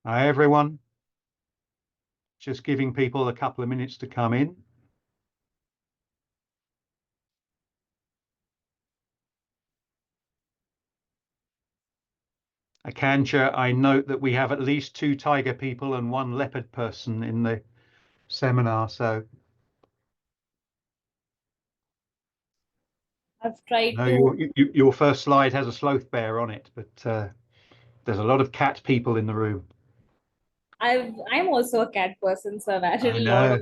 Hi, everyone. Just giving people a couple of minutes to come in. Akansha, I note that we have at least 2 tiger people and 1 leopard person in the seminar, so I've tried no, to. your first slide has a sloth bear on it, but there's a lot of cat people in the room. I'm also a cat person, so I've added I a lot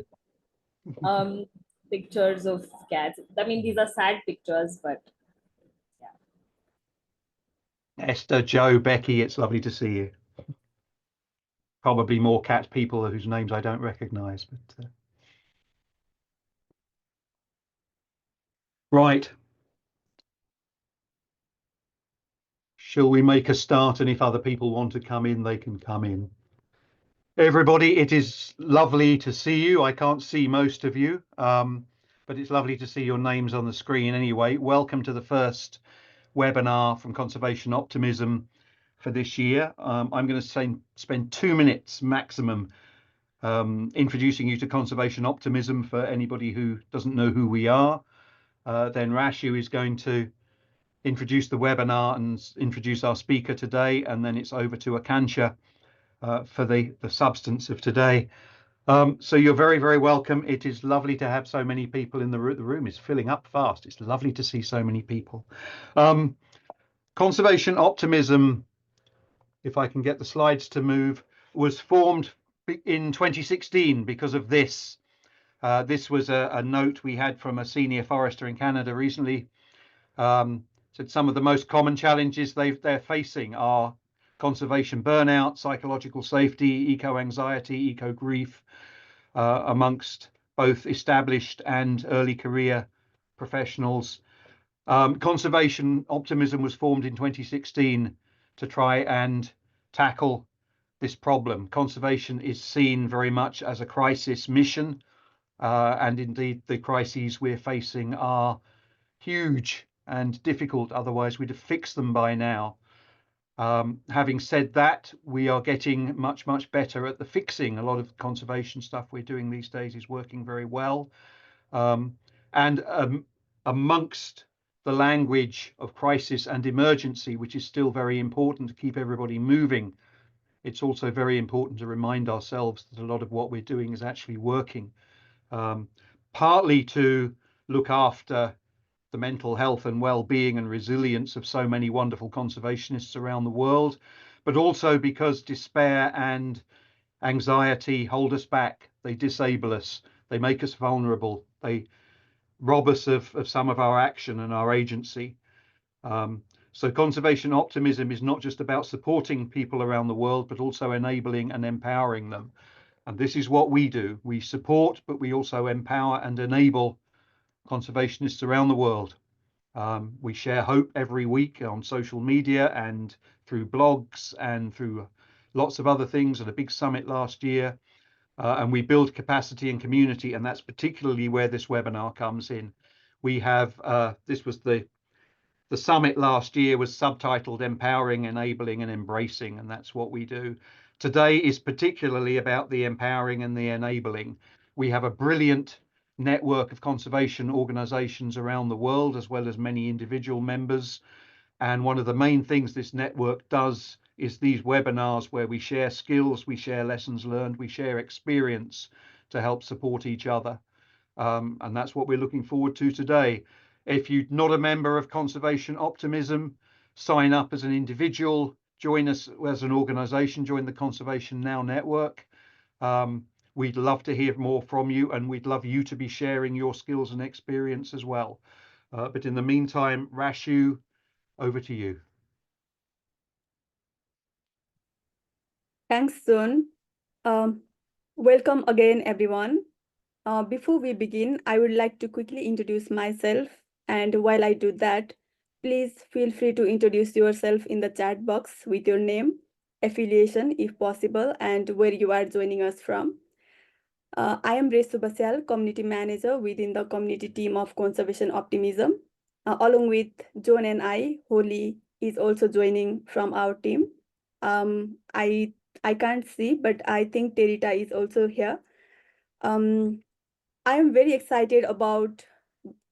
know. of pictures of cats. I mean, these are sad pictures, but yeah. Esther, Joe, Becky, it's lovely to see you. Probably more cat people whose names I don't recognize, but right. Shall we make a start? And if other people want to come in, they can come in. Everybody, it is lovely to see you. I can't see most of you, but it's lovely to see your names on the screen anyway. Welcome to the first webinar from Conservation Optimism for this year. I'm going to spend 2 minutes maximum introducing you to Conservation Optimism for anybody who doesn't know who we are. Then Rashu is going to introduce the webinar and introduce our speaker today, and then it's over to Akansha for the substance of today. So you're very, very welcome. It is lovely to have so many people in the room. The room is filling up fast. It's lovely to see so many people. Conservation Optimism, if I can get the slides to move, was formed in 2016 because of this. This was a note we had from a senior forester in Canada recently. Said some of the most common challenges they're facing are conservation burnout, psychological safety, eco-anxiety, eco-grief, amongst both established and early career professionals. Conservation Optimism was formed in 2016 to try and tackle this problem. Conservation is seen very much as a crisis mission, and indeed the crises we're facing are huge and difficult, otherwise we'd have fixed them by now. Having said that, we are getting much, much better at the fixing. A lot of conservation stuff we're doing these days is working very well. And amongst the language of crisis and emergency, which is still very important to keep everybody moving, it's also very important to remind ourselves that a lot of what we're doing is actually working, partly to look after the mental health and well-being and resilience of so many wonderful conservationists around the world, but also because despair and anxiety hold us back. They disable us. They make us vulnerable. They rob us of some of our action and our agency. So conservation optimism is not just about supporting people around the world, but also enabling and empowering them. And this is what we do. We support, but we also empower and enable conservationists around the world. We share hope every week on social media and through blogs and through lots of other things at a big summit last year. And we build capacity and community, and that's particularly where this webinar comes in. We have, this was the summit last year was subtitled Empowering, Enabling and Embracing, and that's what we do. Today is particularly about the empowering and the enabling. We have a brilliant network of conservation organizations around the world, as well as many individual members. And one of the main things this network does is these webinars where we share skills, we share lessons learned, we share experience to help support each other. And that's what we're looking forward to today. If you're not a member of Conservation Optimism, sign up as an individual, join us as an organization, join the Conservation Now network. We'd love to hear more from you, and we'd love you to be sharing your skills and experience as well. But in the meantime, Rashu, over to you. Thanks, Sun. Welcome again, everyone. Before we begin, I would like to quickly introduce myself. And while I do that, please feel free to introduce yourself in the chat box with your name, affiliation if possible, and where you are joining us from. I am Resu Basyal, Community Manager within the community team of Conservation Optimism. Along with Joan and I, Holly is also joining from our team. I I can't see, but I think Terita is also here. I am very excited about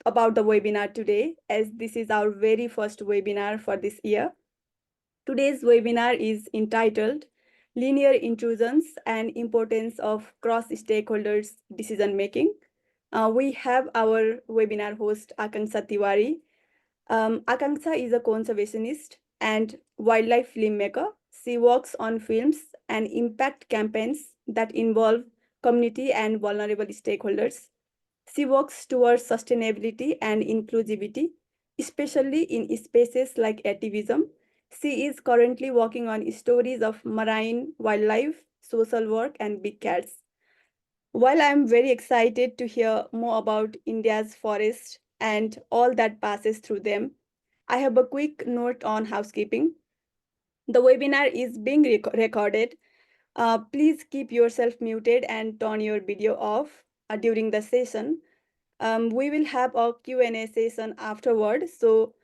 the webinar today, as this is our very first webinar for this year. Today's webinar is entitled Linear Intrusions and Importance of Cross-Stakeholders Decision Making. We have our webinar host, Akansha Tiwari. Akansha is a conservationist and wildlife filmmaker. She works on films and impact campaigns that involve community and vulnerable stakeholders. She works towards sustainability and inclusivity, especially in spaces like activism. She is currently working on stories of marine wildlife, social work, and big cats. While I'm very excited to hear more about India's forests and all that passes through them, I have a quick note on housekeeping. The webinar is being recorded. Please keep yourself muted and turn your video off during the session. We will have a Q&A session afterward, so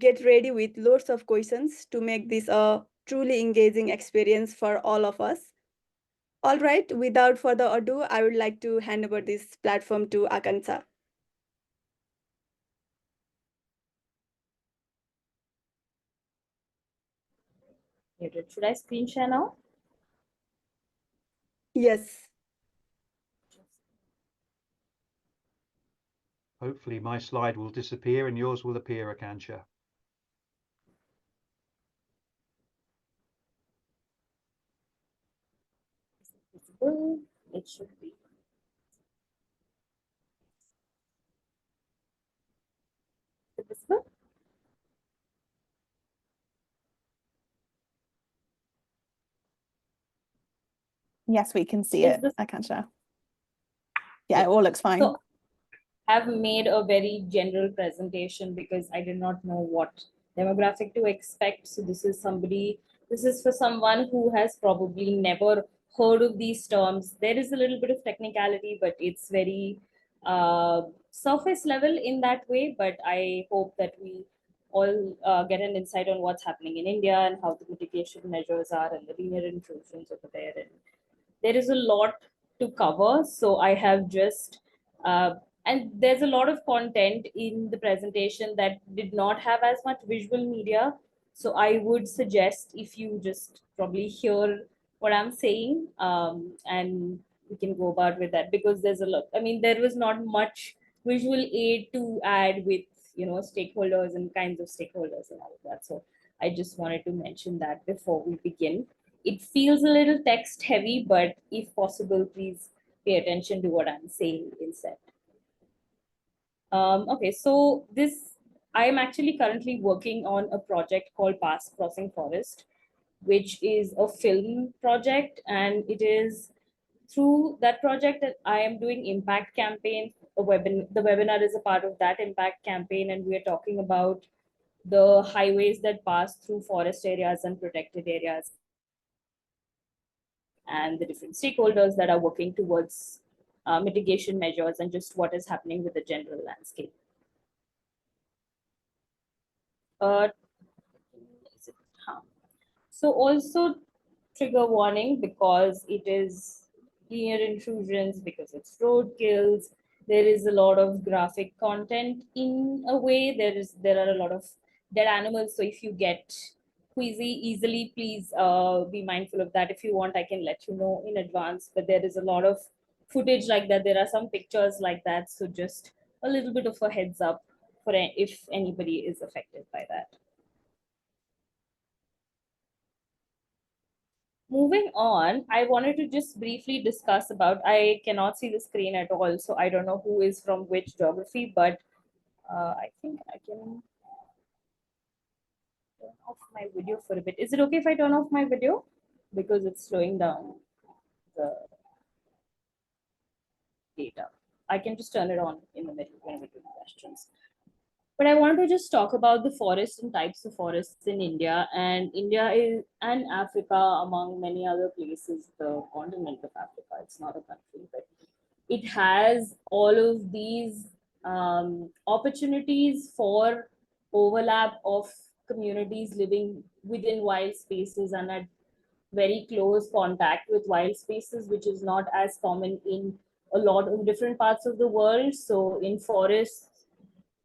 get ready with lots of questions to make this a truly engaging experience for all of us. All right, without further ado, I would like to hand over this platform to Akansha. Should I screen share now? Yes. Hopefully my slide will disappear and yours will appear, Akansha. Visible. It should be. Is it visible? Yes, we can see it, Akansha. Yeah, it all looks fine. So I've made a very general presentation because I did not know what demographic to expect. So this is for someone who has probably never heard of these terms. There is a little bit of technicality, but it's very surface level in that way. But I hope that we all get an insight on what's happening in India and how the mitigation measures are and the linear intrusions over there. And there is a lot to cover. So I have just, and there's a lot of content in the presentation that did not have as much visual media. So I would suggest if you just probably hear what I'm saying, and we can go about with that, because there's a lot, I mean, there was not much visual aid to add with, stakeholders and kinds of stakeholders and all of that. So I just wanted to mention that before we begin. It feels a little text heavy, but if possible, please pay attention to what I'm saying instead. Okay, so I am actually currently working on a project called Past Crossing Forest, which is a film project, and it is through that project that I am doing impact campaign. The webinar is a part of that impact campaign, and we are talking about the highways that pass through forest areas and protected areas, and the different stakeholders that are working towards mitigation measures and just what is happening with the general landscape. So also trigger warning, because it is linear intrusions, because it's road kills. There is a lot of graphic content in a way. There are a lot of dead animals. So if you get queasy easily, please be mindful of that. If you want, I can let you know in advance, but there is a lot of footage like that. There are some pictures like that. So just a little bit of a heads up for if anybody is affected by that. Moving on, I wanted to just briefly discuss about, I cannot see the screen at all, so I don't know who is from which geography, but I think I can turn off my video for a bit. Is it okay if I turn off my video? Because it's slowing down the data. I can just turn it on in the middle when we do questions. But I wanted to just talk about the forests and types of forests in India. And India is, and Africa, among many other places, the continent of Africa, it's not a country, but it has all of these opportunities for overlap of communities living within wild spaces and at very close contact with wild spaces, which is not as common in a lot of different parts of the world. So in forests,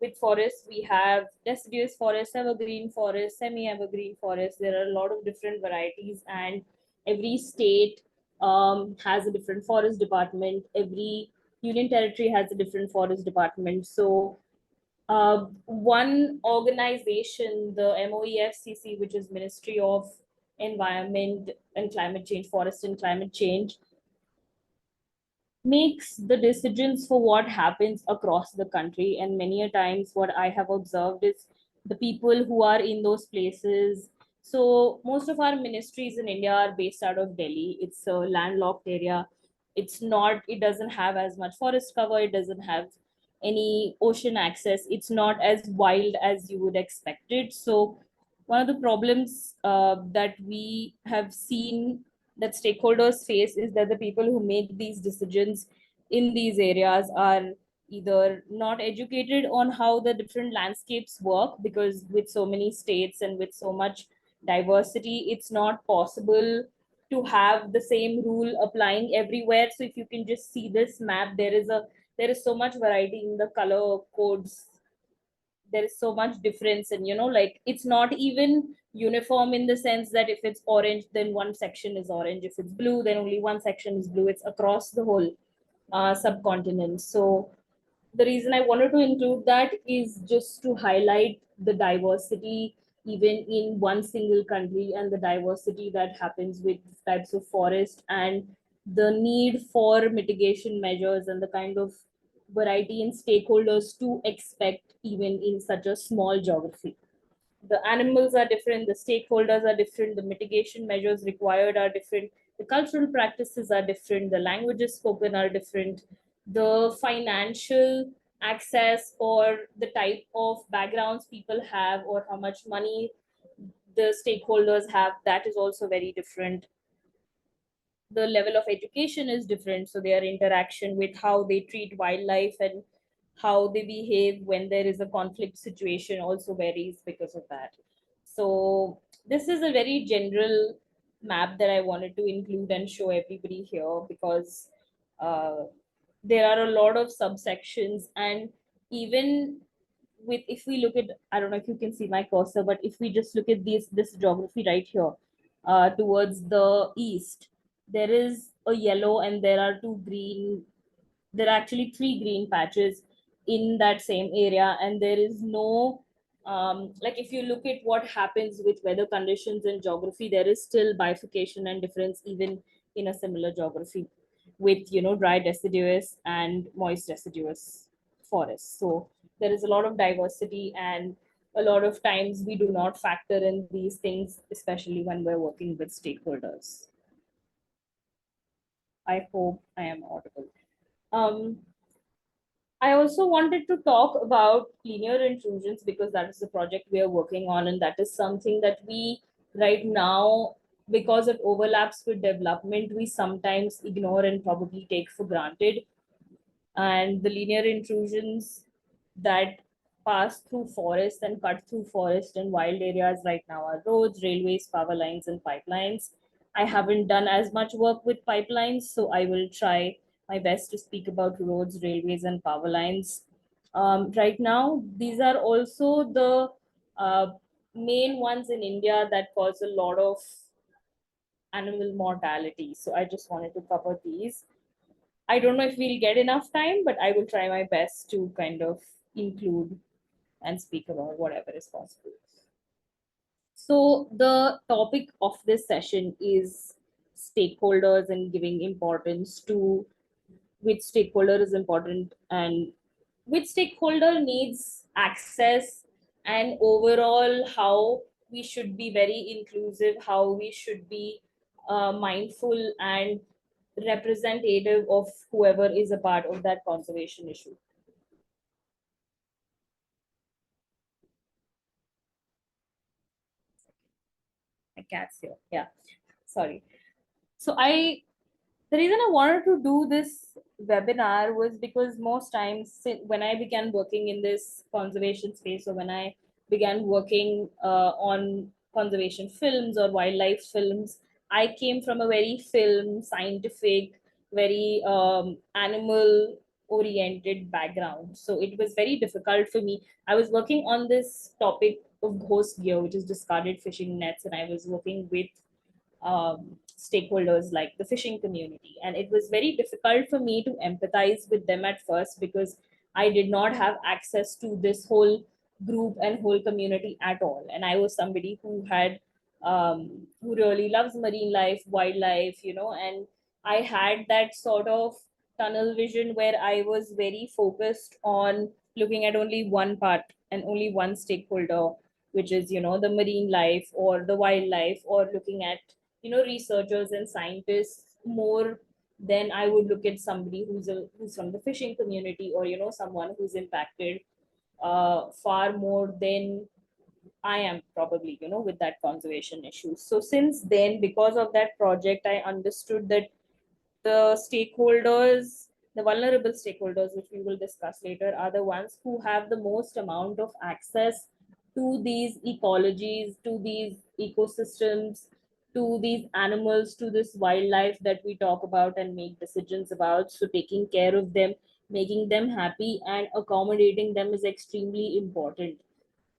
with forests, we have deciduous forests, evergreen forests, semi-evergreen forests. There are a lot of different varieties, and every state has a different forest department. Every union territory has a different forest department. So one organization, the MOEFCC, which is Ministry of Environment and Climate Change, Forest and Climate Change, makes the decisions for what happens across the country. And many a times what I have observed is the people who are in those places. So most of our ministries in India are based out of Delhi. It's a landlocked area. It doesn't have as much forest cover. It doesn't have any ocean access. It's not as wild as you would expect it. So one of the problems that we have seen that stakeholders face is that the people who make these decisions in these areas are either not educated on how the different landscapes work, because with so many states and with so much diversity, it's not possible to have the same rule applying everywhere. So if you can just see this map, there is so much variety in the color codes. There is so much difference, and like it's not even uniform in the sense that if it's orange, then one section is orange. If it's blue, then only one section is blue. It's across the whole subcontinent. So the reason I wanted to include that is just to highlight the diversity even in one single country, and the diversity that happens with types of forest, and the need for mitigation measures, and the kind of variety in stakeholders to expect even in such a small geography. The animals are different, the stakeholders are different, the mitigation measures required are different, the cultural practices are different, the languages spoken are different, the financial access or the type of backgrounds people have, or how much money the stakeholders have, that is also very different. The level of education is different, so their interaction with how they treat wildlife and how they behave when there is a conflict situation also varies because of that. So this is a very general map that I wanted to include and show everybody here, because uh, there are a lot of subsections. And even with, if we look at, I don't know if you can see my cursor, but if we just look at this geography right here, towards the east, there is a yellow and there are two green, there are actually three green patches in that same area. And there is no like if you look at what happens with weather conditions and geography, there is still bifurcation and difference even in a similar geography with dry deciduous and moist deciduous forests. So there is a lot of diversity, and a lot of times we do not factor in these things, especially when we're working with stakeholders. I hope I am audible. I also wanted to talk about linear intrusions, because that is the project we are working on, and that is something that we right now, because it overlaps with development, we sometimes ignore and probably take for granted. And the linear intrusions that pass through forests and cut through forest and wild areas right now are roads, railways, power lines, and pipelines. I haven't done as much work with pipelines, so I will try my best to speak about roads, railways, and power lines. Right now, these are also the main ones in India that cause a lot of animal mortality. So I just wanted to cover these. I don't know if we'll get enough time, but I will try my best to kind of include and speak about whatever is possible. So the topic of this session is stakeholders and giving importance to which stakeholder is important and which stakeholder needs access, and overall how we should be very inclusive, how we should be mindful and representative of whoever is a part of that conservation issue. My cat's here. Yeah, sorry. So the reason I wanted to do this webinar was because most times when I began working in this conservation space, or when I began working on conservation films or wildlife films, I came from a very film, scientific, very animal oriented background. So it was very difficult for me. I was working on this topic of ghost gear, which is discarded fishing nets, and I was working with stakeholders like the fishing community. And it was very difficult for me to empathize with them at first because I did not have access to this whole group and whole community at all. And I was somebody who really loves marine life, wildlife, and I had that sort of tunnel vision where I was very focused on looking at only one part and only one stakeholder, which is, the marine life or the wildlife, or looking at researchers and scientists more than I would look at somebody who's from the fishing community, or someone who's impacted far more than I am probably, with that conservation issue. So since then, because of that project, I understood that the stakeholders, the vulnerable stakeholders, which we will discuss later, are the ones who have the most amount of access to these ecologies, to these ecosystems, to these animals, to this wildlife that we talk about and make decisions about. So taking care of them, making them happy and accommodating them is extremely important.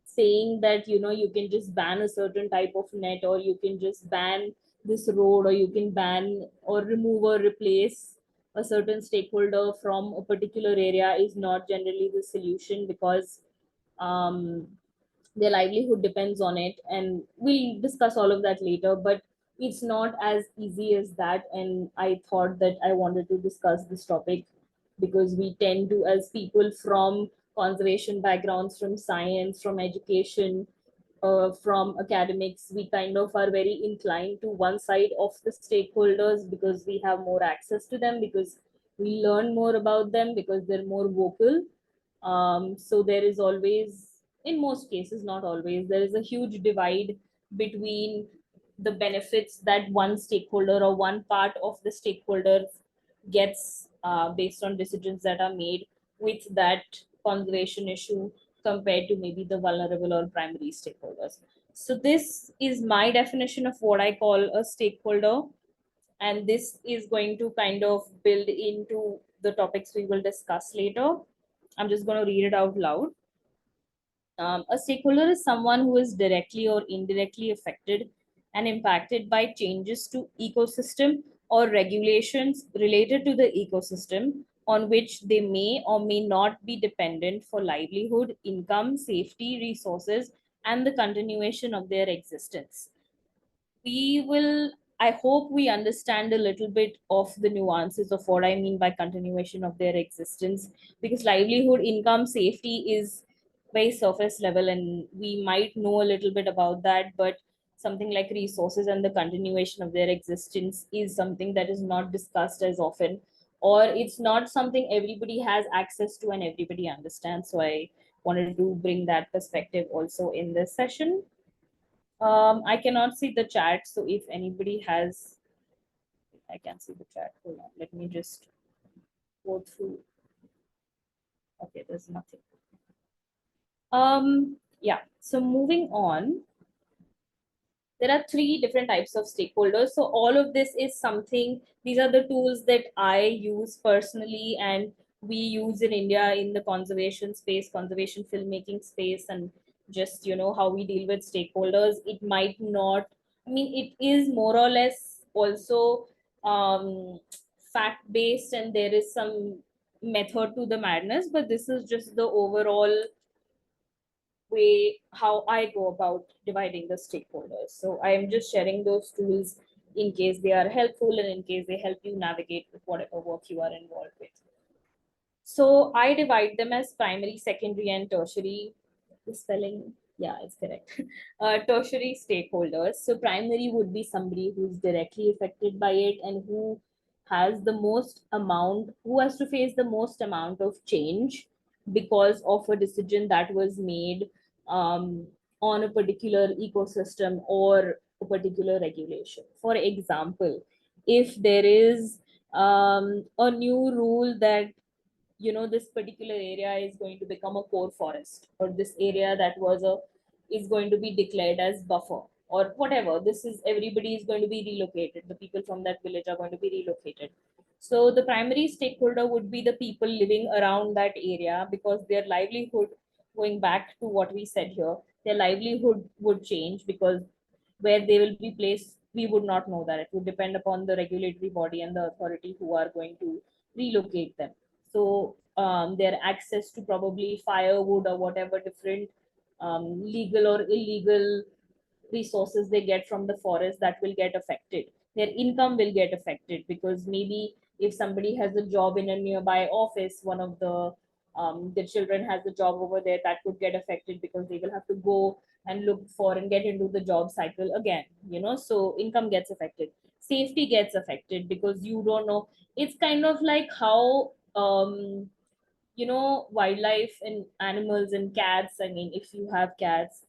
Saying that you can just ban a certain type of net, or you can just ban this road, or you can ban or remove or replace a certain stakeholder from a particular area is not generally the solution, because um, their livelihood depends on it, and we'll discuss all of that later. But it's not as easy as that, and I thought that I wanted to discuss this topic because we tend to, as people from conservation backgrounds, from science, from education, from academics, we kind of are very inclined to one side of the stakeholders because we have more access to them, because we learn more about them, because they're more vocal. So there is always, in most cases, not always, there is a huge divide between the benefits that one stakeholder or one part of the stakeholders gets based on decisions that are made with that conservation issue, compared to maybe the vulnerable or primary stakeholders. So this is my definition of what I call a stakeholder, and this is going to kind of build into the topics we will discuss later. I'm just going to read it out loud. A stakeholder is someone who is directly or indirectly affected and impacted by changes to ecosystem or regulations related to the ecosystem on which they may or may not be dependent for livelihood, income, safety, resources, and the continuation of their existence. We will, I hope we understand a little bit of the nuances of what I mean by continuation of their existence, because livelihood, income, safety is very surface level, and we might know a little bit about that, but something like resources and the continuation of their existence is something that is not discussed as often, or it's not something everybody has access to and everybody understands. So I wanted to bring that perspective also in this session. I cannot see the chat, so if anybody has, I can see the chat. Hold on, let me just go through. Okay, there's nothing. Yeah, so moving on. There are three different types of stakeholders. So all of this is something, these are the tools that I use personally and we use in India in the conservation space, conservation filmmaking space, and just, how we deal with stakeholders. It might not, I mean, it is more or less also fact based, and there is some method to the madness, but this is just the overall way how I go about dividing the stakeholders. So I am just sharing those tools in case they are helpful and in case they help you navigate with whatever work you are involved with. So I divide them as primary, secondary, and tertiary. The spelling, yeah, it's correct. Tertiary stakeholders. So primary would be somebody who's directly affected by it and who has the most amount, who has to face the most amount of change because of a decision that was made on a particular ecosystem or a particular regulation. For example, if there is a new rule that this particular area is going to become a core forest, or this area that was a is going to be declared as buffer, or whatever. This is, everybody is going to be relocated. The people from that village are going to be relocated. So the primary stakeholder would be the people living around that area, because their livelihood, going back to what we said here, their livelihood would change, because where they will be placed, we would not know that. It would depend upon the regulatory body and the authority who are going to relocate them. So their access to probably firewood or whatever different legal or illegal resources they get from the forest, that will get affected. Their income will get affected, because maybe if somebody has a job in a nearby office, one of the children has a job over there, that could get affected, because they will have to go and look for and get into the job cycle again, so income gets affected. Safety gets affected, because you don't know. It's kind of like how wildlife and animals and cats. I mean, if you have cats,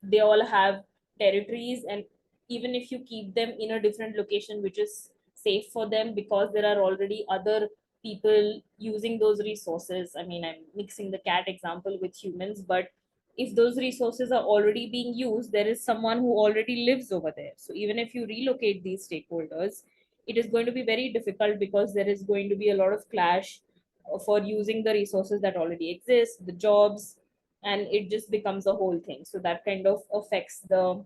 they all have territories, and even if you keep them in a different location which is safe for them, because there are already other people using those resources. I mean, I'm mixing the cat example with humans, but if those resources are already being used, there is someone who already lives over there. So even if you relocate these stakeholders, it is going to be very difficult, because there is going to be a lot of clash for using the resources that already exist, the jobs, and it just becomes a whole thing. So that kind of affects the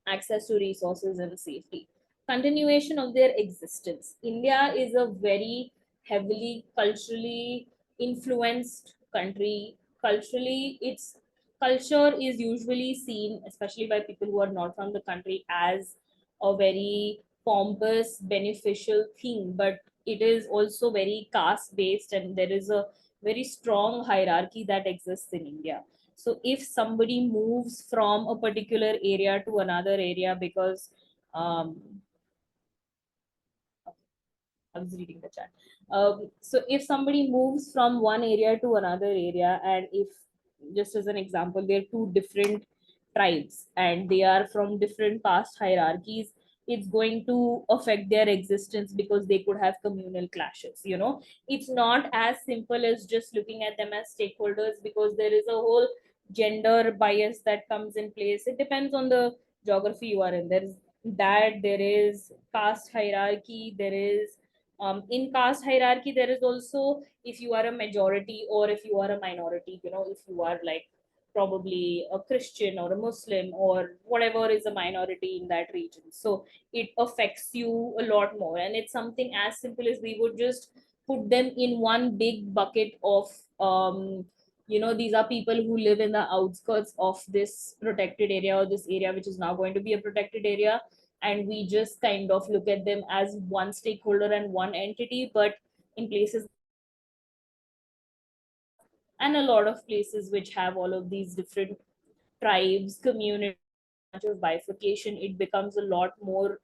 access to resources and safety. Continuation of their existence. India is a very heavily culturally influenced country. Culturally, its culture is usually seen, especially by people who are not from the country, as a very pompous, beneficial thing, but it is also very caste based, and there is a very strong hierarchy that exists in India. So if somebody moves from a particular area to another area, because um, I was reading the chat. So if somebody moves from one area to another area, and if, just as an example, they're two different tribes and they are from different caste hierarchies, it's going to affect their existence, because they could have communal clashes. It's not as simple as just looking at them as stakeholders, because there is a whole gender bias that comes in place. It depends on the geography you are in. There is caste hierarchy, there is in caste hierarchy, there is also, if you are a majority or if you are a minority, if you are like probably a Christian or a Muslim or whatever is a minority in that region, so it affects you a lot more. And it's something as simple as we would just put them in one big bucket of these are people who live in the outskirts of this protected area, or this area which is now going to be a protected area, and we just kind of look at them as one stakeholder and one entity. But in places, and a lot of places which have all of these different tribes, communities, of bifurcation, it becomes a lot more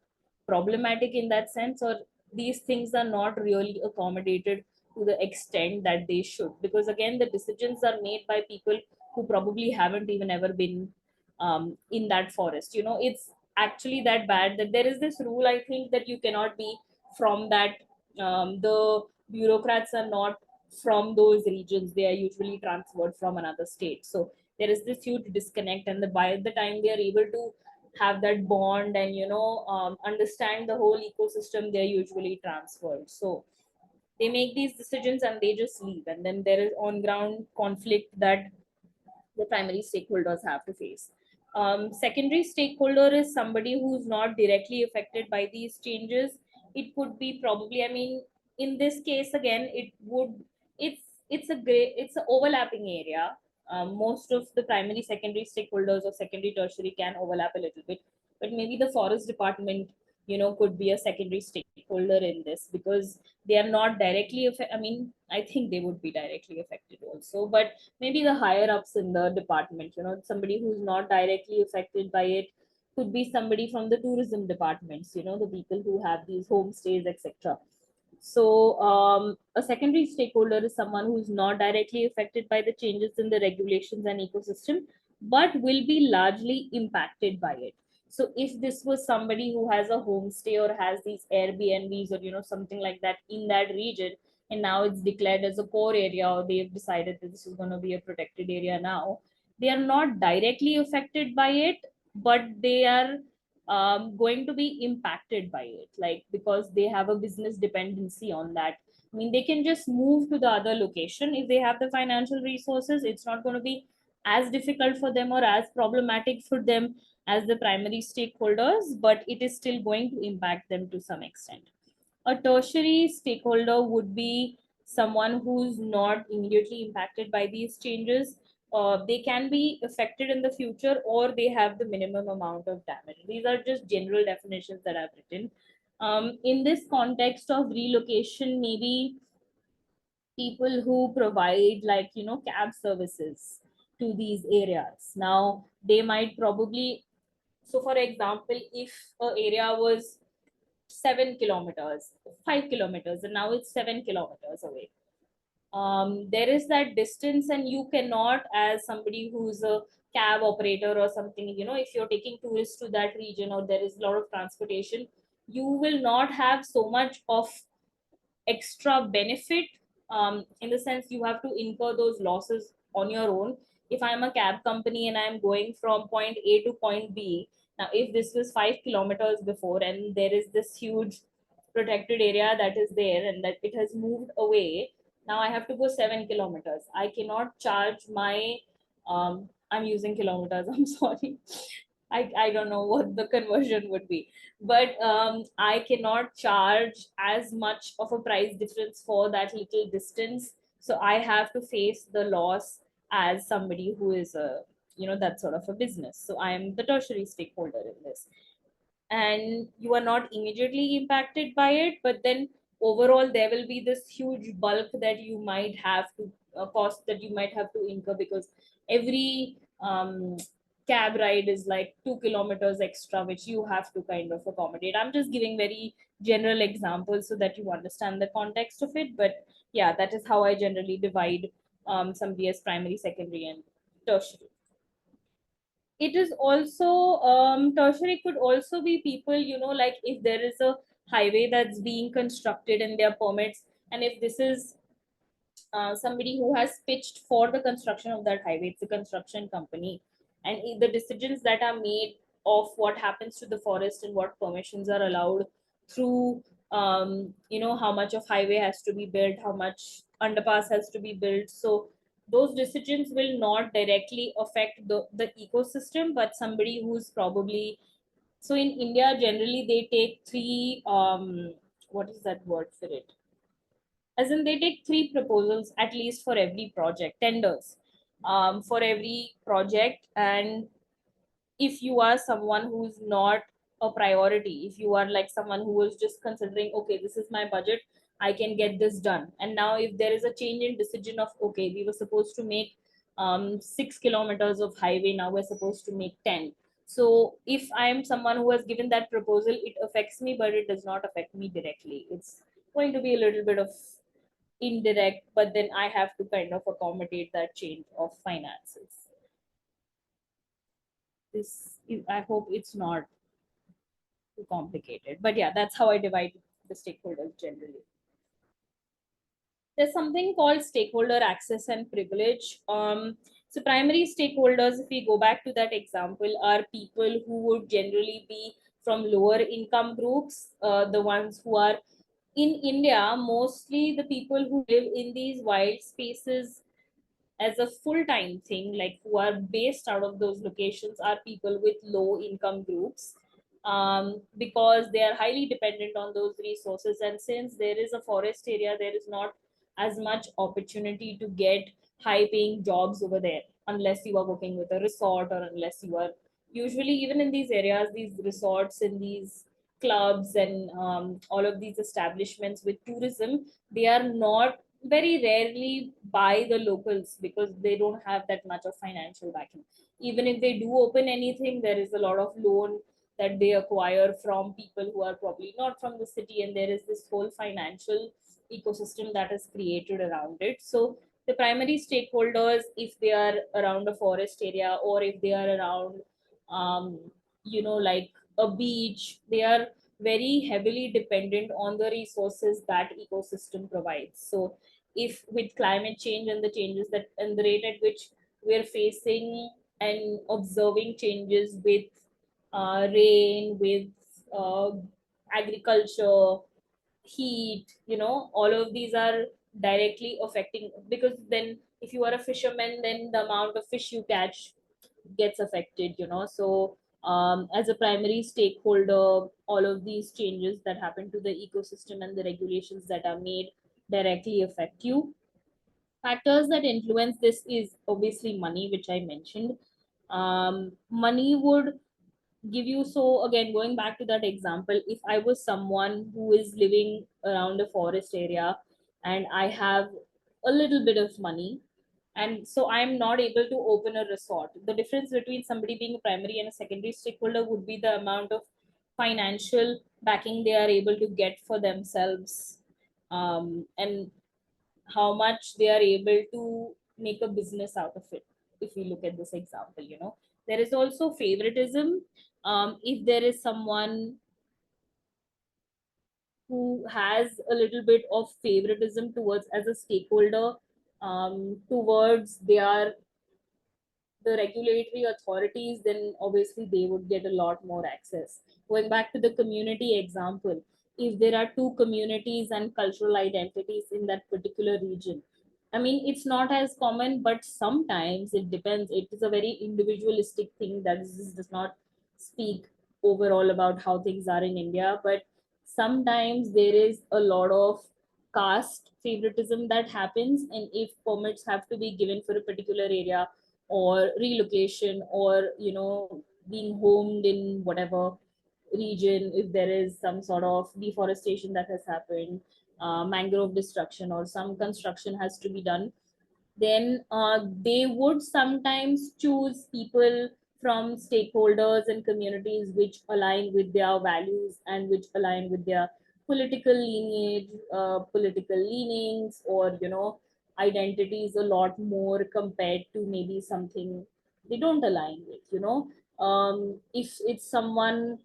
problematic in that sense, or these things are not really accommodated to the extent that they should, because again, the decisions are made by people who probably haven't even ever been in that forest. It's actually that bad that there is this rule, I think, that you cannot be from that. The bureaucrats are not from those regions, they are usually transferred from another state. So there is this huge disconnect, and by the time they are able to have that bond and understand the whole ecosystem, they're usually transferred. So they make these decisions and they just leave, and then there is on ground conflict that the primary stakeholders have to face. Secondary stakeholder is somebody who's not directly affected by these changes. It could be probably, I mean, in this case again, it's it's an overlapping area. Most of the primary, secondary stakeholders or secondary, tertiary can overlap a little bit, but maybe the forest department, could be a secondary stakeholder in this, because they are not directly affected. I mean, I think they would be directly affected also, but maybe the higher ups in the department, somebody who's not directly affected by it could be somebody from the tourism departments, the people who have these homestays, etc. So a secondary stakeholder is someone who's not directly affected by the changes in the regulations and ecosystem, but will be largely impacted by it. So if this was somebody who has a homestay or has these Airbnbs or something like that in that region, and now it's declared as a core area, or they've decided that this is going to be a protected area now, they are not directly affected by it, but they are going to be impacted by it, like because they have a business dependency on that. I mean, they can just move to the other location if they have the financial resources. It's not going to be as difficult for them or as problematic for them as the primary stakeholders, but it is still going to impact them to some extent. A tertiary stakeholder would be someone who's not immediately impacted by these changes. They can be affected in the future, or they have the minimum amount of damage. These are just general definitions that I've written. In this context of relocation, maybe people who provide, like, cab services to these areas. Now, they might probably, so for example, if an area was 7 kilometers, 5 kilometers, and now it's 7 kilometers away. There is that distance, and you cannot, as somebody who's a cab operator or something, if you're taking tourists to that region or there is a lot of transportation, you will not have so much of extra benefit, in the sense you have to incur those losses on your own. If I'm a cab company and I'm going from point A to point B, now if this was 5 kilometers before and there is this huge protected area that is there and that it has moved away, now I have to go 7 kilometers. I cannot charge my, I'm using kilometers, I'm sorry. I don't know what the conversion would be, but I cannot charge as much of a price difference for that little distance. So I have to face the loss as somebody who is a, that sort of a business. So I am the tertiary stakeholder in this. And you are not immediately impacted by it, but then overall there will be this huge bulk that you might have to, cost that you might have to incur, because every cab ride is like 2 kilometers extra, which you have to kind of accommodate. I'm just giving very general examples so that you understand the context of it. But yeah, that is how I generally divide somebody as primary, secondary, and tertiary. It is also, tertiary could also be people, like if there is a highway that's being constructed and there are permits, and if this is somebody who has pitched for the construction of that highway, it's a construction company, and the decisions that are made of what happens to the forest and what permissions are allowed through, how much of highway has to be built, how much underpass has to be built. So those decisions will not directly affect the ecosystem, but somebody who's probably, so in India generally they take three, what is that word for it, as in they take three proposals at least for every project, tenders, for every project. And if you are someone who's not a priority, if you are like someone who is just considering, okay, this is my budget, I can get this done, and now if there is a change in decision of, okay, we were supposed to make 6 kilometers of highway, now we're supposed to make 10. So if I'm someone who has given that proposal, it affects me, but it does not affect me directly. It's going to be a little bit of indirect, but then I have to kind of accommodate that change of finances. I hope it's not too complicated, but yeah, that's how I divide the stakeholders generally. There's something called stakeholder access and privilege. So primary stakeholders, if we go back to that example, are people who would generally be from lower income groups, the ones who are in India, mostly the people who live in these wild spaces as a full-time thing, like who are based out of those locations, are people with low income groups, because they are highly dependent on those resources. And since there is a forest area, there is not as much opportunity to get high paying jobs over there, unless you are working with a resort, or unless you are, usually even in these areas, these resorts and these clubs and all of these establishments with tourism, they are not, very rarely by the locals, because they don't have that much of financial backing. Even if they do open anything, there is a lot of loan that they acquire from people who are probably not from the city, and there is this whole financial ecosystem that is created around it. So the primary stakeholders, if they are around a forest area, or if they are around, um, like a beach, they are very heavily dependent on the resources that ecosystem provides. So if with climate change and the changes that, and the rate at which we're facing and observing changes with rain, with agriculture, heat, all of these are directly affecting, because then if you are a fisherman, then the amount of fish you catch gets affected. So as a primary stakeholder, all of these changes that happen to the ecosystem and the regulations that are made directly affect you. Factors that influence this is obviously money, which I mentioned. Money would give you, so again, going back to that example, if I was someone who is living around a forest area and I have a little bit of money, and so I'm not able to open a resort, the difference between somebody being a primary and a secondary stakeholder would be the amount of financial backing they are able to get for themselves, and how much they are able to make a business out of it. If we look at this example, there is also favoritism. If there is someone who has a little bit of favoritism towards, as a stakeholder, towards their the regulatory authorities, then obviously they would get a lot more access. Going back to the community example, if there are two communities and cultural identities in that particular region, I mean, it's not as common, but sometimes it depends. It is a very individualistic thing that does not speak overall about how things are in India, but sometimes there is a lot of caste favoritism that happens, and if permits have to be given for a particular area, or relocation, or being homed in whatever region, if there is some sort of deforestation that has happened, mangrove destruction, or some construction has to be done, then they would sometimes choose people from stakeholders and communities which align with their values and which align with their political lineage, political leanings, or identities a lot more, compared to maybe something they don't align with. If it's someone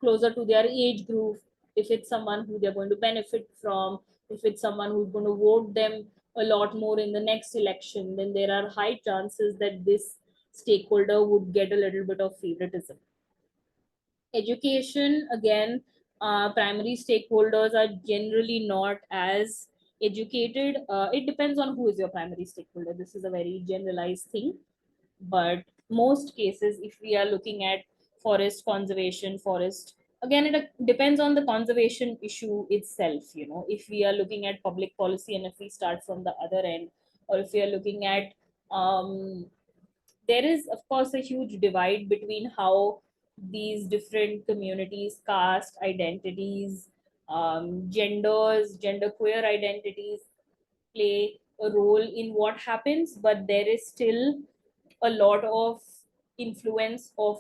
closer to their age group, if it's someone who they're going to benefit from, if it's someone who's going to vote them a lot more in the next election, then there are high chances that this stakeholder would get a little bit of favoritism. Education, again, primary stakeholders are generally not as educated. It depends on who is your primary stakeholder. This is a very generalized thing, but most cases, if we are looking at forest conservation, forest, again, it depends on the conservation issue itself. If we are looking at public policy, and if we start from the other end, or if we are looking at, there is of course a huge divide between how these different communities, caste identities, genders, gender queer identities play a role in what happens, but there is still a lot of influence of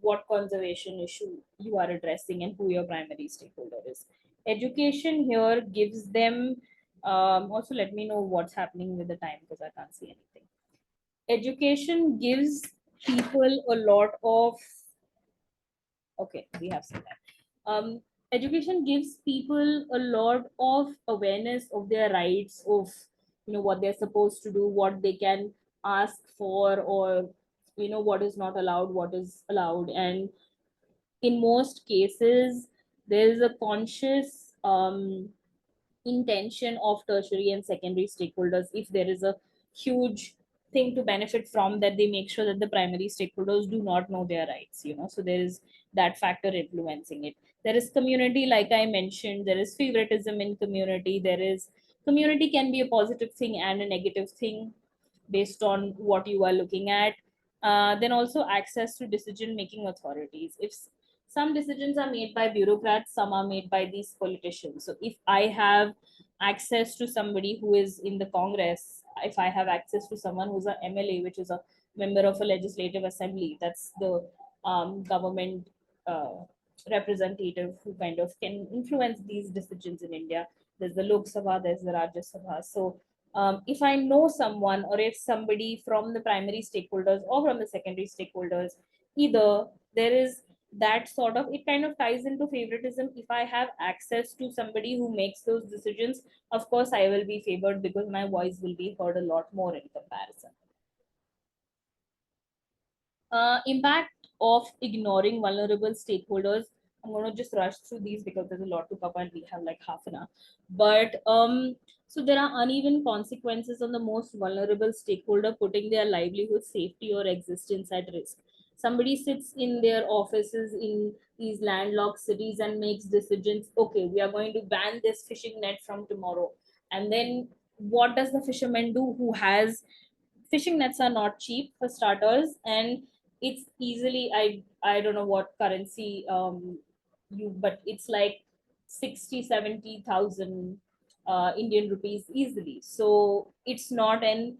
what conservation issue you are addressing and who your primary stakeholder is. Education here gives them, also let me know what's happening with the time because I can't see anything. Education gives people a lot of, okay, we have some time. Education gives people a lot of awareness of their rights, of what they're supposed to do, what they can ask for, or what is not allowed, what is allowed. And in most cases there is a conscious intention of tertiary and secondary stakeholders. If there is a huge thing to benefit from, that they make sure that the primary stakeholders do not know their rights. So there is that factor influencing it. There is community, like I mentioned, there is favoritism in community. There is, community can be a positive thing and a negative thing based on what you are looking at. Then also access to decision making authorities. If some decisions are made by bureaucrats, some are made by these politicians. So if I have access to somebody who is in the Congress, if I have access to someone who's a MLA, which is a member of a legislative assembly, that's the government representative who kind of can influence these decisions in India. There's the Lok Sabha, there's the Rajya Sabha. So if I know someone, or if somebody from the primary stakeholders or from the secondary stakeholders, either there is that sort of, it kind of ties into favoritism. If I have access to somebody who makes those decisions, of course I will be favored because my voice will be heard a lot more in comparison. Impact of ignoring vulnerable stakeholders. I'm going to just rush through these because there's a lot to cover and we have like half an hour. But so there are uneven consequences on the most vulnerable stakeholder, putting their livelihood, safety, or existence at risk. Somebody sits in their offices in these landlocked cities and makes decisions. Okay, we are going to ban this fishing net from tomorrow. And then what does the fisherman do who has fishing nets are not cheap for starters, and it's easily I don't know what currency but it's like 60-70,000 Indian rupees easily. So it's not an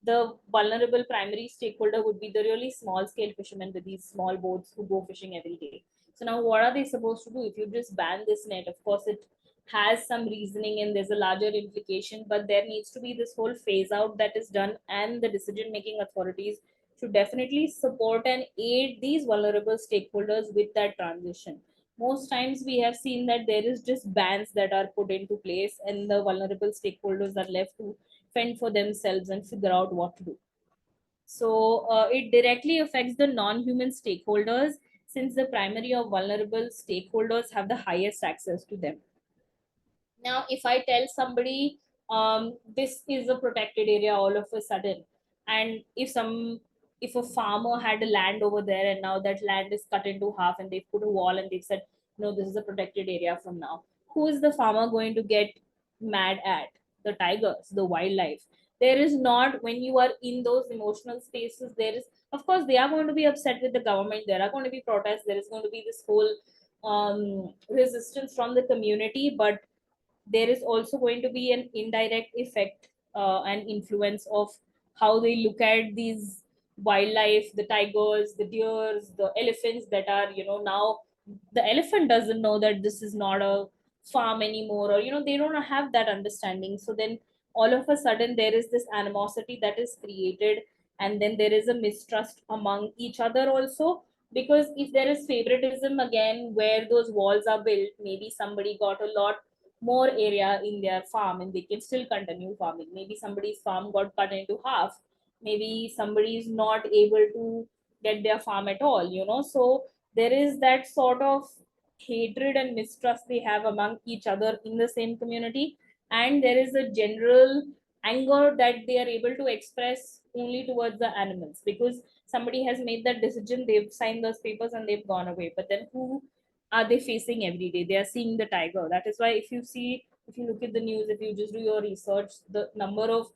the vulnerable primary stakeholder would be the really small scale fishermen with these small boats who go fishing every day. So now what are they supposed to do? If you just ban this net, of course it has some reasoning and there's a larger implication, but there needs to be this whole phase out that is done, and the decision making authorities should definitely support and aid these vulnerable stakeholders with that transition. Most times we have seen that there is just bans that are put into place and the vulnerable stakeholders are left to fend for themselves and figure out what to do. So it directly affects the non-human stakeholders, since the primary or vulnerable stakeholders have the highest access to them. Now, if I tell somebody this is a protected area all of a sudden, and if a farmer had a land over there and now that land is cut into half and they've put a wall and they've said, no, this is a protected area from now, who is the farmer going to get mad at? The tigers, the wildlife. There is not, when you are in those emotional spaces, there is, of course, they are going to be upset with the government. There are going to be protests. There is going to be this whole resistance from the community, but there is also going to be an indirect effect and influence of how they look at these wildlife, the tigers, the deers, the elephants that are, now the elephant doesn't know that this is not a farm anymore, or they don't have that understanding. So then all of a sudden there is this animosity that is created, and then there is a mistrust among each other also, because if there is favoritism again where those walls are built, maybe somebody got a lot more area in their farm and they can still continue farming. Maybe somebody's farm got cut into half. Maybe somebody is not able to get their farm at all, So there is that sort of hatred and mistrust they have among each other in the same community. And there is a general anger that they are able to express only towards the animals, because somebody has made that decision, they've signed those papers and they've gone away. But then who are they facing every day? They are seeing the tiger. That is why if you look at the news, if you just do your research, the number of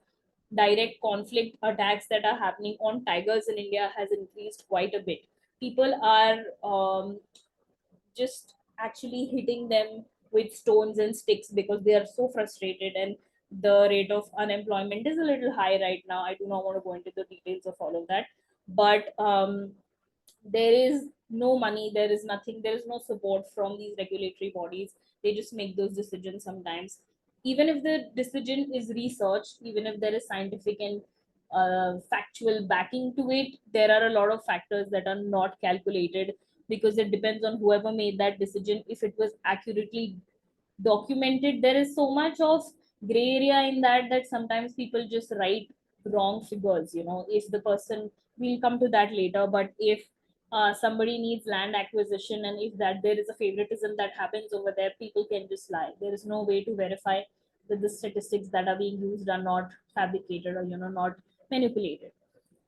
direct conflict attacks that are happening on tigers in India has increased quite a bit. People are just actually hitting them with stones and sticks because they are so frustrated, and the rate of unemployment is a little high right now. I do not want to go into the details of all of that, but there is no money, there is nothing, there is no support from these regulatory bodies. They just make those decisions sometimes. Even if the decision is researched, even if there is scientific and factual backing to it, there are a lot of factors that are not calculated, because it depends on whoever made that decision. If it was accurately documented, there is so much of gray area in that sometimes people just write wrong figures. If the person, we'll come to that later, but if somebody needs land acquisition and if that there is a favoritism that happens over there, people can just lie. There is no way to verify that the statistics that are being used are not fabricated or not manipulated.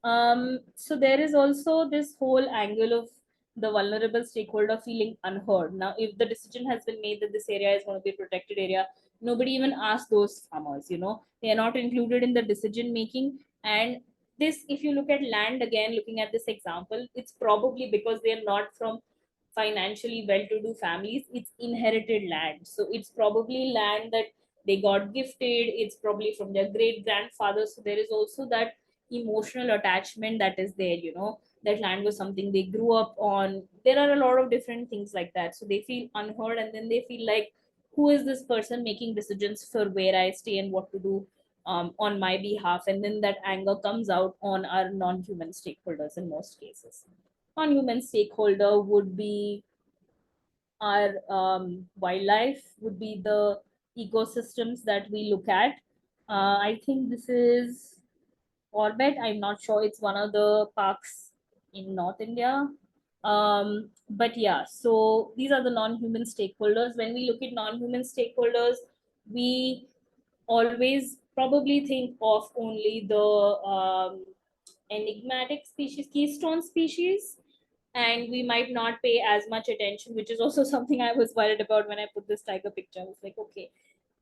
So there is also this whole angle of the vulnerable stakeholder feeling unheard. Now, if the decision has been made that this area is going to be a protected area, nobody even asked those farmers. They are not included in the decision making. And this, if you look at land again, looking at this example, it's probably because they are not from financially well-to-do families. It's inherited land, so it's probably land that they got gifted. It's probably from their great grandfathers. So there is also that emotional attachment that is there. That land was something they grew up on. There are a lot of different things like that, so they feel unheard, and then they feel like, who is this person making decisions for where I stay and what to do on my behalf? And then that anger comes out on our non-human stakeholders in most cases. Non-human stakeholder would be our wildlife, would be the ecosystems that we look at. I think this is Orbit. I'm not sure. It's one of the parks in North India. But yeah, so these are the non-human stakeholders. When we look at non-human stakeholders, we always probably think of only the enigmatic species, keystone species, and we might not pay as much attention, which is also something I was worried about when I put this tiger picture. I was like, okay,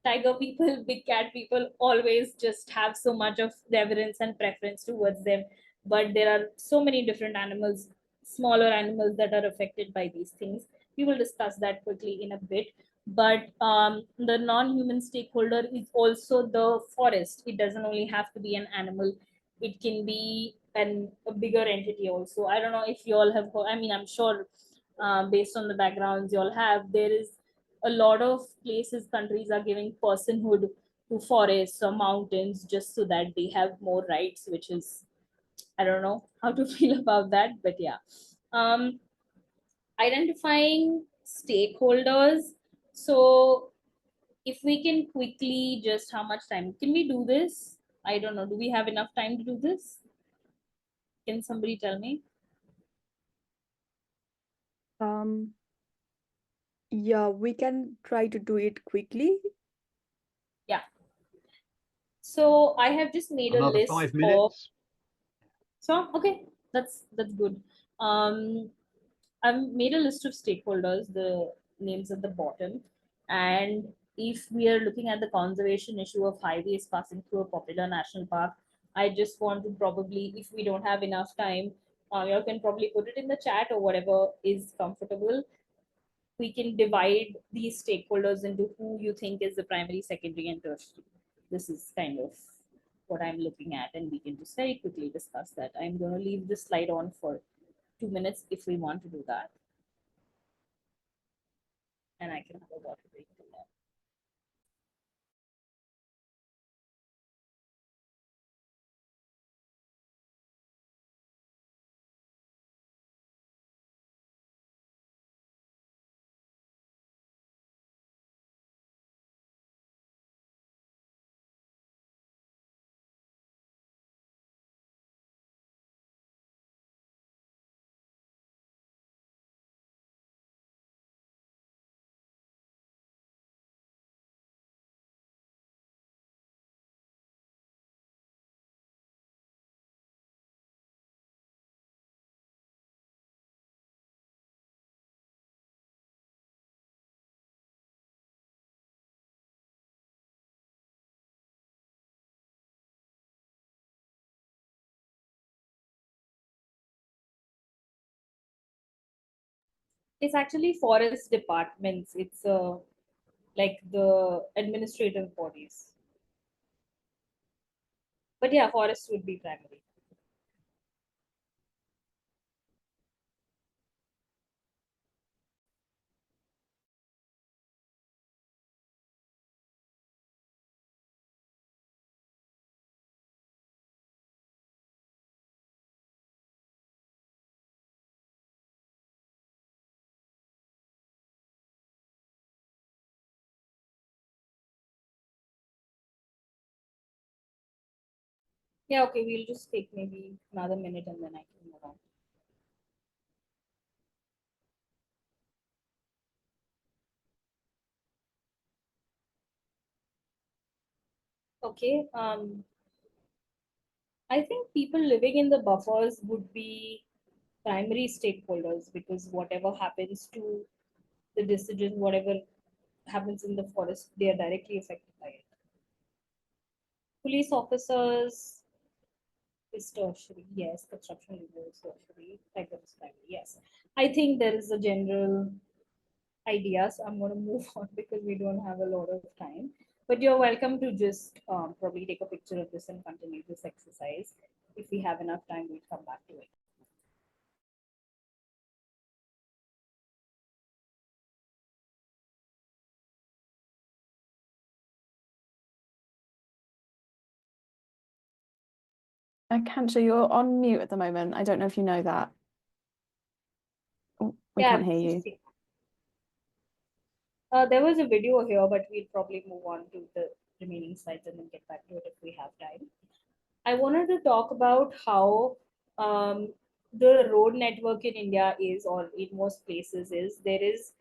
tiger people, big cat people always just have so much of reverence and preference towards them. But there are so many different animals, smaller animals that are affected by these things. We will discuss that quickly in a bit. But the non-human stakeholder is also the forest. It doesn't only have to be an animal. It can be a bigger entity also. I don't know if you all have heard, I mean, I'm sure based on the backgrounds you all have, there is a lot of places, countries are giving personhood to forests or mountains just so that they have more rights, which is, I don't know how to feel about that, but yeah. um Identifying stakeholders. So if we can quickly, just how much time can we do this? I don't know, do we have enough time to do this? Can somebody tell me? Yeah, we can try to do it quickly. Yeah, so I have just made Another a list 5 of, minutes. so okay, that's good. I've made a list of stakeholders, the names at the bottom. And if we are looking at the conservation issue of highways passing through a popular national park, I just want to probably, if we don't have enough time, you can probably put it in the chat or whatever is comfortable. We can divide these stakeholders into who you think is the primary, secondary, and tertiary. This is kind of what I'm looking at, and we can just very quickly discuss that. I'm going to leave this slide on for 2 minutes if we want to do that. And I can have a water break till then. It's actually forest departments. It's like the administrative bodies. But yeah, forests would be primary. Yeah, okay, we'll just take maybe another minute and then I can move on. Okay. I think people living in the buffers would be primary stakeholders, because whatever happens to the decision, whatever happens in the forest, they are directly affected by it. Police officers is tertiary, yes. Construction review is tertiary. Tiger is primary, yes. I think there is a general idea, so I'm going to move on because we don't have a lot of time. But you're welcome to just probably take a picture of this and continue this exercise. If we have enough time, we'll come back to it. Akansha, you're on mute at the moment. I don't know if you know that. Oh, we can't hear you. There was a video here, but we'll probably move on to the remaining slides and then get back to it if we have time. I wanted to talk about how the road network in India is, or in most places is, there is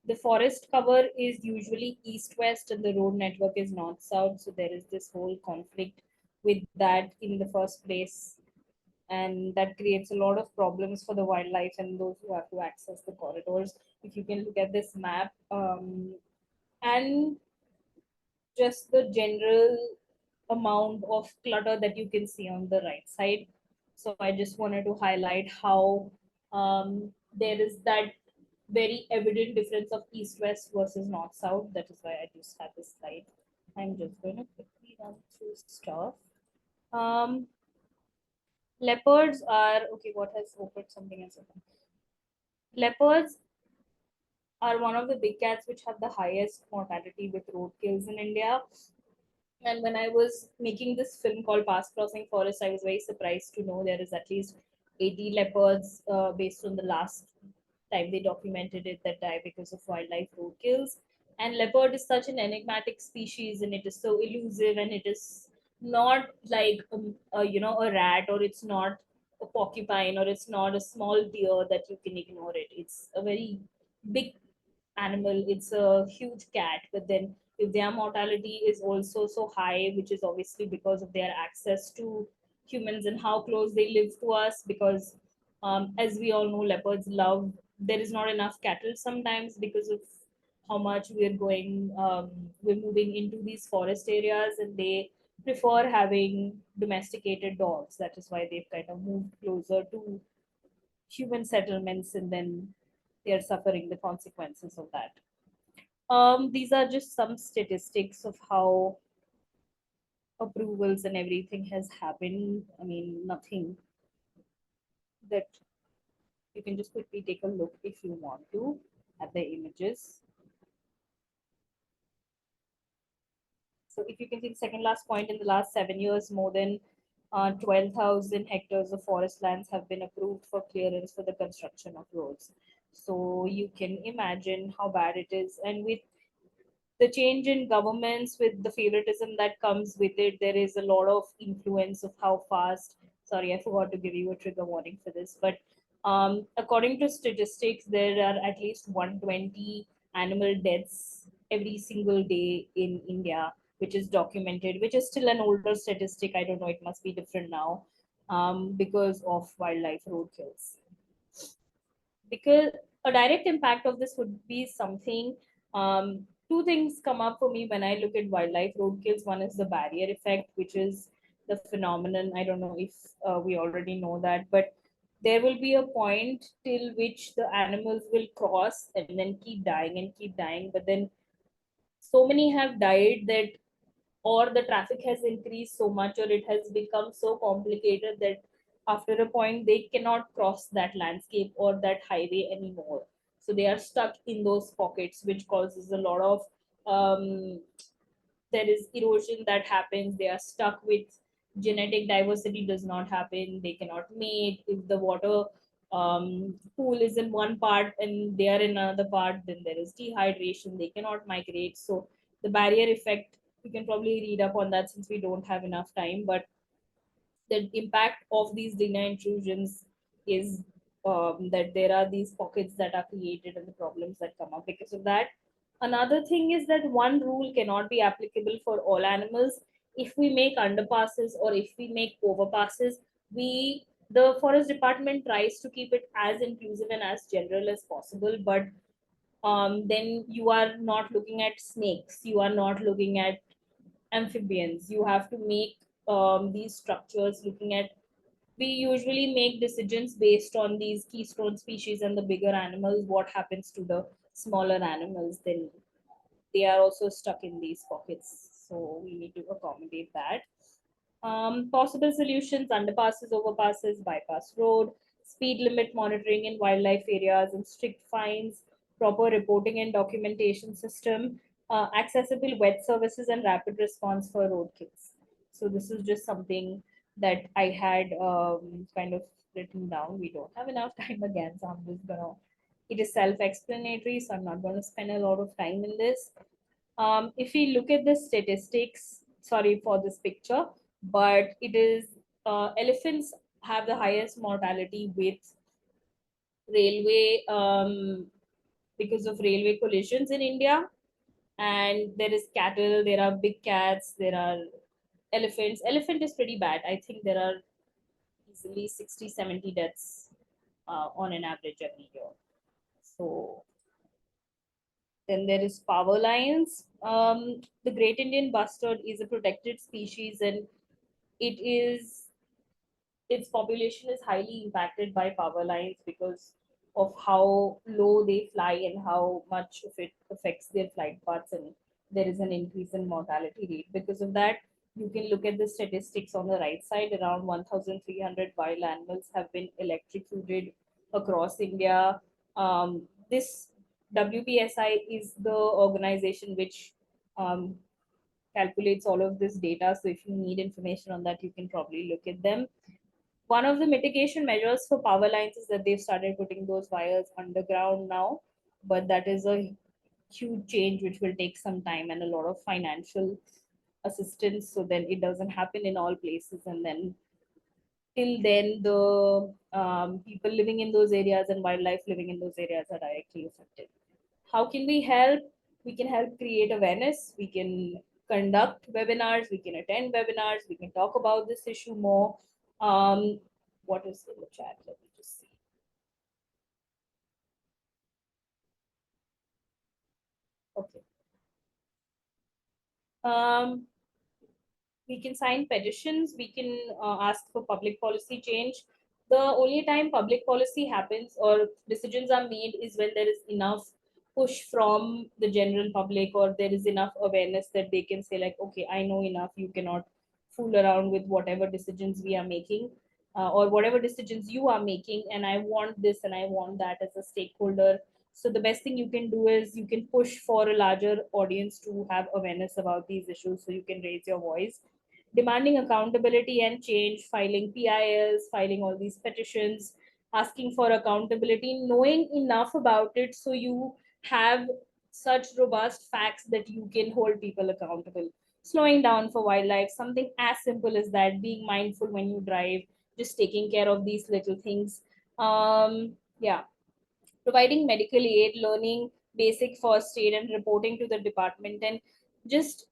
the forest cover is usually east west and the road network is north south. So there is this whole conflict with that in the first place, and that creates a lot of problems for the wildlife and those who have to access the corridors. If you can look at this map, and just the general amount of clutter that you can see on the right side. So I just wanted to highlight how there is that very evident difference of east west versus north south. That is why I just have this slide. I'm just going to quickly run through stuff. um, Leopards are okay. What has opened? Something else opened. Leopards are one of the big cats which have the highest mortality with road kills in India. And when I was making this film called Past Crossing Forest, I was very surprised to know there is at least 80 leopards based on the last time they documented it that die because of wildlife roadkills. And leopard is such an enigmatic species, and it is so elusive, and it is not like a rat, or it's not a porcupine, or it's not a small deer that you can ignore it. It's a very big animal. It's a huge cat, but then if their mortality is also so high, which is obviously because of their access to humans and how close they live to us, because as we all know, leopards love, there is not enough cattle sometimes because of how much we're moving into these forest areas, and they prefer having domesticated dogs. That is why they've kind of moved closer to human settlements, and then they are suffering the consequences of that. These are just some statistics of how approvals and everything has happened. I mean, nothing that you can just quickly take a look if you want to at the images. So if you can see the second last point, in the last 7 years, more than 12,000 hectares of forest lands have been approved for clearance for the construction of roads. So you can imagine how bad it is. And with the change in governments, with the favoritism that comes with it, there is a lot of influence of how fast. Sorry, I forgot to give you a trigger warning for this, but according to statistics, there are at least 120 animal deaths every single day in India, which is documented, which is still an older statistic. I don't know, it must be different now, because of wildlife roadkills. Because a direct impact of this would be something, two things come up for me when I look at wildlife roadkills. One is the barrier effect, which is the phenomenon. I don't know if we already know that, but there will be a point till which the animals will cross and then keep dying and keep dying. But then so many have died that, or the traffic has increased so much, or it has become so complicated that after a point they cannot cross that landscape or that highway anymore. So they are stuck in those pockets, which causes a lot of there is erosion that happens. They are stuck with, genetic diversity does not happen, they cannot mate. If the water pool is in one part and they are in another part, then there is dehydration, they cannot migrate. So the barrier effect, you can probably read up on that since we don't have enough time, but the impact of these linear intrusions is that there are these pockets that are created and the problems that come up because of that. Another thing is that one rule cannot be applicable for all animals. If we make underpasses or if we make overpasses, the forest department tries to keep it as inclusive and as general as possible, but then you are not looking at snakes, you are not looking at amphibians. You have to make these structures looking at, we usually make decisions based on these keystone species and the bigger animals. What happens to the smaller animals? Then they are also stuck in these pockets. So we need to accommodate that. Possible solutions: underpasses, overpasses, bypass road, speed limit monitoring in wildlife areas, and strict fines, proper reporting and documentation system, accessible wet services, and rapid response for roadkills. So this is just something that I had kind of written down. We don't have enough time again, so I'm just gonna. It is self-explanatory, so I'm not going to spend a lot of time in this. If we look at the statistics, sorry for this picture, but it is elephants have the highest mortality with railway, because of railway collisions in India. And there is cattle, there are big cats, there are elephants. Elephant is pretty bad. I think there are easily 60, 70 deaths on an average every year. So then there is power lines. The Great Indian Bustard is a protected species, and it is its population is highly impacted by power lines because of how low they fly and how much of it affects their flight paths, and there is an increase in mortality rate because of that. You can look at the statistics on the right side. Around 1,300 wild animals have been electrocuted across India. This WPSI is the organization which calculates all of this data. So if you need information on that, you can probably look at them. One of the mitigation measures for power lines is that they've started putting those wires underground now, but that is a huge change which will take some time and a lot of financial assistance. So then it doesn't happen in all places, and then till then the people living in those areas and wildlife living in those areas are directly affected. How can we help? We can help create awareness. We can conduct webinars. We can attend webinars. We can talk about this issue more. What is in the chat? Let me just see. Okay. We can sign petitions. We can ask for public policy change. The only time public policy happens or decisions are made is when there is enough push from the general public, or there is enough awareness that they can say like, okay, I know enough, you cannot fool around with whatever decisions we are making, or whatever decisions you are making, and I want this and I want that as a stakeholder. So the best thing you can do is you can push for a larger audience to have awareness about these issues, so you can raise your voice. Demanding accountability and change, filing PILs, filing all these petitions, asking for accountability, knowing enough about it so you have such robust facts that you can hold people accountable. Slowing down for wildlife, something as simple as that, being mindful when you drive, just taking care of these little things. Yeah, providing medical aid, learning basic first aid, and reporting to the department, and just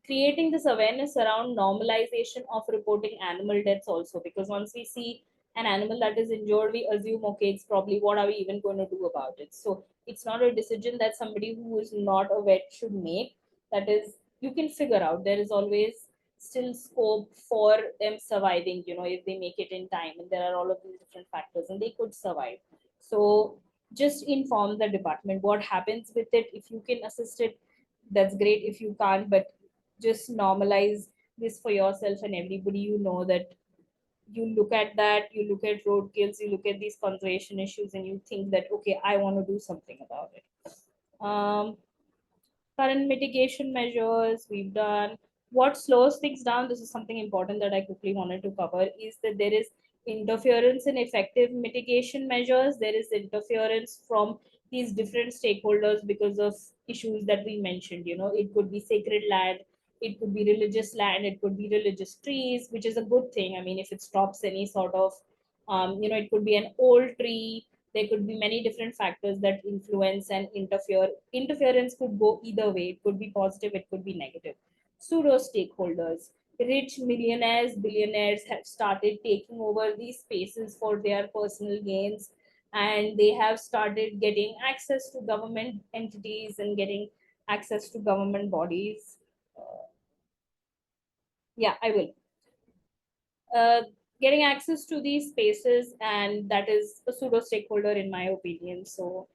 creating this awareness around normalization of reporting animal deaths also. Because once we see an animal that is injured, we assume, okay, it's probably, what are we even going to do about it? So it's not a decision that somebody who is not a vet should make. That is, you can figure out. There is always still scope for them surviving, if they make it in time, and there are all of these different factors, and they could survive. So just inform the department what happens with it. If you can assist it, that's great. If you can't, but just normalize this for yourself and everybody. That you look at that, you look at road kills, you look at these conservation issues, and you think that, okay, I want to do something about it. Current mitigation measures we've done. What slows things down, this is something important that I quickly wanted to cover, is that there is interference in effective mitigation measures. There is interference from these different stakeholders because of issues that we mentioned. It could be sacred land, it could be religious land, it could be religious trees, which is a good thing. I mean, if it stops any sort of, it could be an old tree. There could be many different factors that influence and interfere. Interference could go either way. It could be positive, it could be negative. Pseudo stakeholders, rich millionaires, billionaires have started taking over these spaces for their personal gains, and they have started getting access to government entities and getting access to government bodies. Yeah, I will. Getting access to these spaces, and that is a pseudo stakeholder in my opinion. So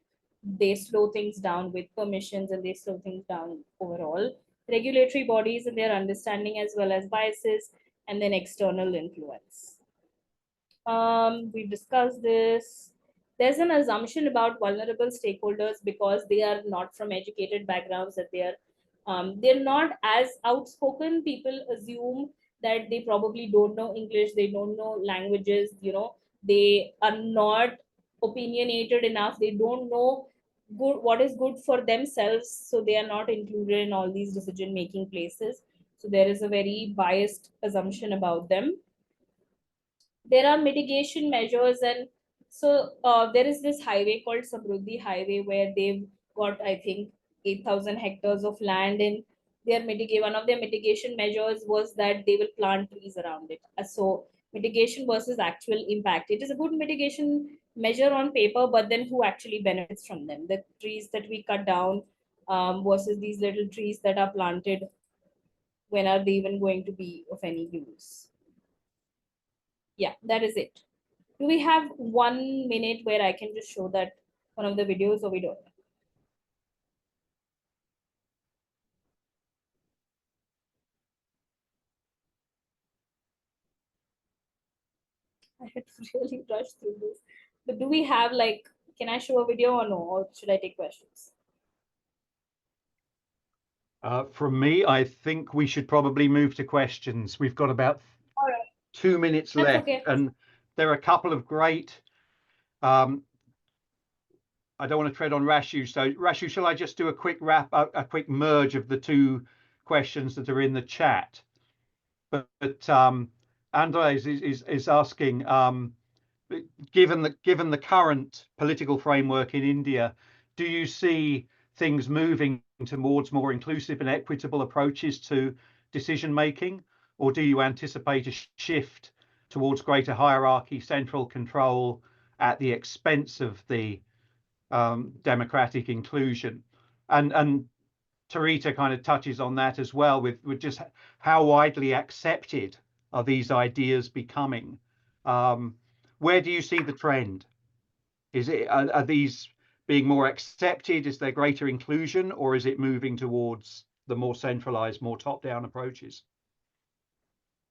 they slow things down with permissions, and they slow things down overall. Regulatory bodies and their understanding, as well as biases, and then external influence. We discussed this. There's an assumption about vulnerable stakeholders because they are not from educated backgrounds, that they're not as outspoken. People assume that they probably don't know English, they don't know languages, they are not opinionated enough, they don't know what is good for themselves, so they are not included in all these decision making places. So there is a very biased assumption about them. there are mitigation measures. And so there is this highway called Samruddhi Highway where they've got, I think, 8,000 hectares of land, and their mitigate one of their mitigation measures was that they will plant trees around it. So mitigation versus actual impact. It is a good mitigation measure on paper, but then who actually benefits from them? The trees that we cut down versus these little trees that are planted, when are they even going to be of any use? Yeah, that is it. Do we have 1 minute where I can just show that one of the videos, or we don't? I had to really rush through this. But do we have, like, can I show a video or no? Or should I take questions? From me, I think we should probably move to questions. We've got about All right. 2 minutes That's left, okay. and there are a couple of great. I don't want to tread on Rashu, so Rashu, shall I just do a quick a quick merge of the two questions that are in the chat? But Andres is asking, given the current political framework in India, do you see things moving towards more inclusive and equitable approaches to decision making, or do you anticipate a shift towards greater hierarchy, central control at the expense of the democratic inclusion? And Tarita kind of touches on that as well, with just how widely accepted are these ideas becoming? Where do you see the trend? Are these being more accepted? Is there greater inclusion, or is it moving towards the more centralized, more top-down approaches?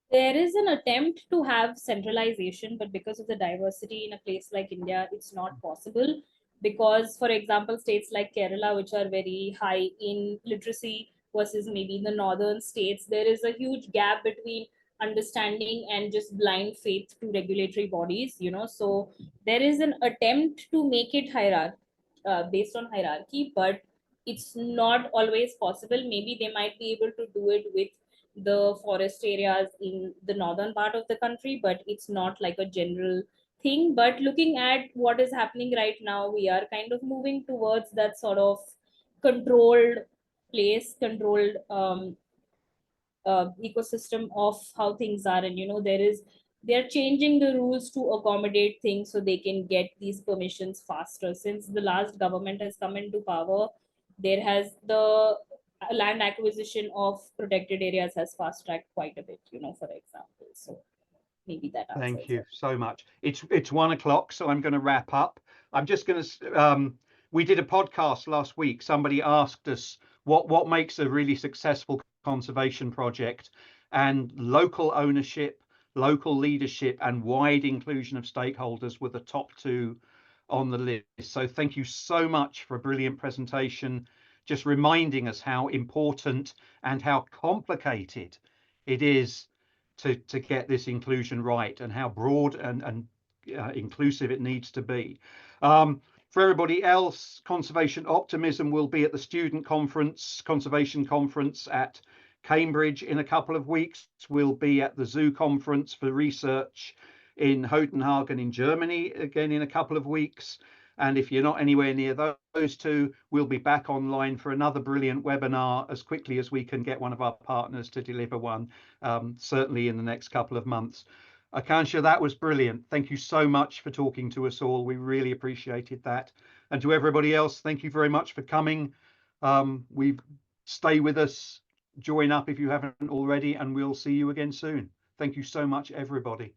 There is an attempt to have centralization, but because of the diversity in a place like India, it's not possible. Because, for example, states like Kerala, which are very high in literacy, versus maybe the northern states, there is a huge gap between understanding and just blind faith to regulatory bodies, you know. So there is an attempt to make it hierarchy, based on hierarchy, but it's not always possible. Maybe they might be able to do it with the forest areas in the northern part of the country, but it's not like a general thing. But looking at what is happening right now, we are kind of moving towards that sort of controlled place, controlled ecosystem of how things are. And you know, they're changing the rules to accommodate things so they can get these permissions faster. Since the last government has come into power, there has the land acquisition of protected areas has fast tracked quite a bit, you know, for example. So maybe that answers Thank you it. so much. It's 1 o'clock, so I'm going to wrap up. I'm just going to. We did a podcast last week. Somebody asked us what makes a really successful conservation project, and local ownership, local leadership, and wide inclusion of stakeholders were the top two on the list. So thank you so much for a brilliant presentation, just reminding us how important and how complicated it is to get this inclusion right, and how broad and inclusive it needs to be. For everybody else, Conservation Optimism will be at the student conference, conservation conference at Cambridge in a couple of weeks. We'll be at the zoo conference for research in Hodenhagen in Germany again in a couple of weeks. And if you're not anywhere near those two, we'll be back online for another brilliant webinar as quickly as we can get one of our partners to deliver one, certainly in the next couple of months. Akansha, that was brilliant. Thank you so much for talking to us all. We really appreciated that. And to everybody else, thank you very much for coming. Stay with us, join up if you haven't already, and we'll see you again soon. Thank you so much, everybody.